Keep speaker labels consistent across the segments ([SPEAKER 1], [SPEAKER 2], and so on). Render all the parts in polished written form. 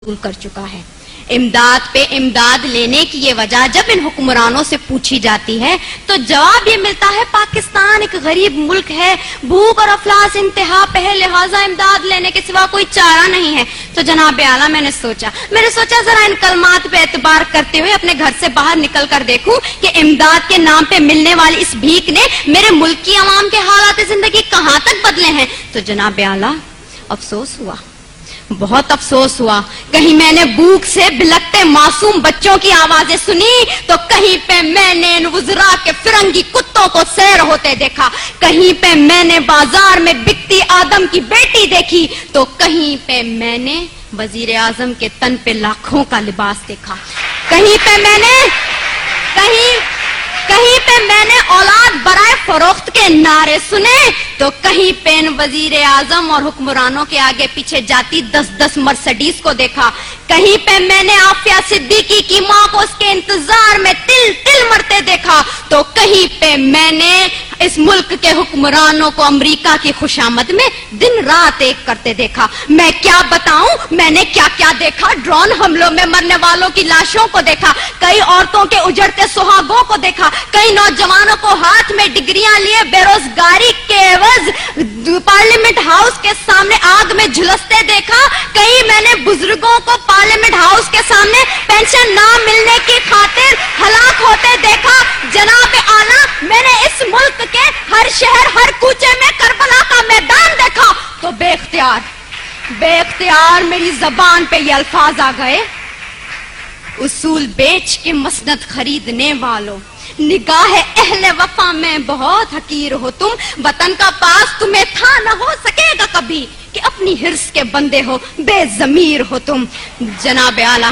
[SPEAKER 1] कर चुका है। इमदाद पे इमदाद लेने की ये वजह जब इन हुक्मरानों से पूछी जाती है तो जवाब ये मिलता है पाकिस्तान एक गरीब मुल्क है, भूख और अफलास इंतहा पे है, लिहाजा इमदाद लेने के सिवा कोई चारा नहीं है। तो जनाब आला मैंने सोचा जरा इन कलमात पे एतबार करते हुए अपने घर से बाहर निकल कर देखूं कि इमदाद के नाम पे मिलने वाली इस भीख ने मेरे मुल्क की अवाम के हालात जिंदगी कहाँ तक बदले हैं। तो जनाब आला अफसोस हुआ, बहुत अफसोस हुआ। कहीं मैंने भूख से बिलखते मासूम बच्चों की आवाजें सुनी तो कहीं पे मैंने इन वुज़रा के फिरंगी कुत्तों को सैर होते देखा, कहीं पे मैंने बाजार में बिकती आदम की बेटी देखी तो कहीं पे मैंने वजीर आजम के तन पे लाखों का लिबास देखा, कहीं पे मैंने औलाद बराए फरोख्त के नारे सुने तो कहीं पे इन वजीर आजम और हुक्मरानों के आगे पीछे जाती 10-10 मर्सिडीज को देखा, कहीं पे मैंने आफिया सिद्दीकी की मां को उसके इंतजार में तिल तिल मरते देखा तो कहीं पे मैंने इस मुल्क के हुक्मरानों को अमेरिका की खुशामद में दिन रात एक करते देखा। मैं क्या बताऊं मैंने क्या क्या देखा। ड्रोन हमलों में मरने वालों की लाशों को देखा, कई औरतों के उजड़ते सुहागों को देखा, कई नौजवानों को हाथ में डिग्रियां लिए बेरोजगारी के एवज पार्लियामेंट हाउस के सामने आग में झुलसते देखा, कई मैंने बुजुर्गों को पार्लियामेंट हाउस के सामने पेंशन ना मिलने की खातिर हलाक होते देखा। जनाब आला मैंने इस मुल्क के हर शहर हर कूचे में करबला का मैदान देखा तो बेख्तियार मेरी जबान पे ये अल्फाज आ गए, उसूल बेच के मसनद खरीदने वालों, निगाह अहले वफा में बहुत हकीर हो तुम, वतन का पास तुम्हें था न हो सकेगा कभी कि अपनी हिर्स के बंदे हो, बेजमीर हो तुम। जनाब आला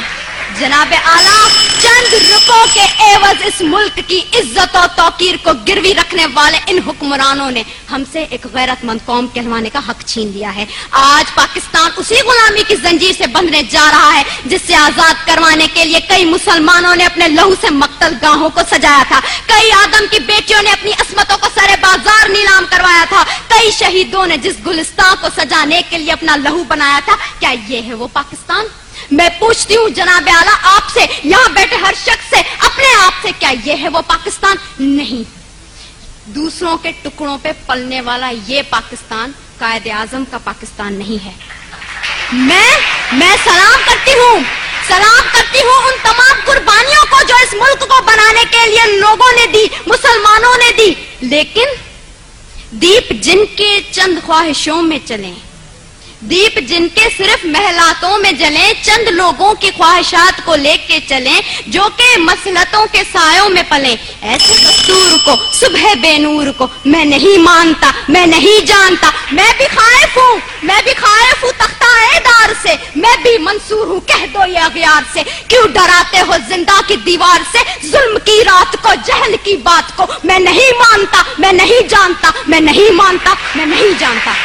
[SPEAKER 1] चंद रुपयों के एवज इस मुल्क की इज्जत और तौकीर को गिरवी रखने वाले इन हुक्मरानों ने हमसे एक गैरतमंद कौम कहलवाने का हक छीन लिया है। आज पाकिस्तान उसी गुलामी की जंजीर से बंधने जा रहा है जिससे आजाद करवाने के लिए कई मुसलमानों ने अपने लहू से मक्तल गाहों को सजाया था, कई आदम की बेटियों ने अपनी अस्मतों को सरे बाजार नीलाम करवाया था, कई शहीदों ने जिस गुलिस्तान को सजाने के लिए अपना लहू बनाया था। क्या ये है वो पाकिस्तान? मैं पूछती हूँ जनाब आला आपसे, यहाँ बैठे हर शख्स से, अपने आप से, क्या ये है वो पाकिस्तान? नहीं। दूसरों के टुकड़ों पे पलने वाला ये पाकिस्तान कायद आजम का पाकिस्तान नहीं है। मैं सलाम करती हूँ उन तमाम कुर्बानियों को जो इस मुल्क को बनाने के लिए लोगों ने दी, मुसलमानों ने दी, लेकिन दीप जिनके चंद ख्वाहिशों में चले, दीप जिनके सिर्फ महलातों में जले, चंद लोगों की ख्वाहिशात को लेके चले जो कि मसलतों के सायों में पले, ऐसे दस्तूर को सुबह बेनूर को मैं नहीं मानता, मैं नहीं जानता। मैं भी खाइफ हूँ तख्ता-ए-दार से, मैं भी मंसूर हूँ कह दो ये अगयार से, क्यों डराते हो जिंदा की दीवार से, जुल्म की रात को जहल की बात को मैं नहीं मानता, मैं नहीं जानता, मैं नहीं मानता, मैं नहीं जानता।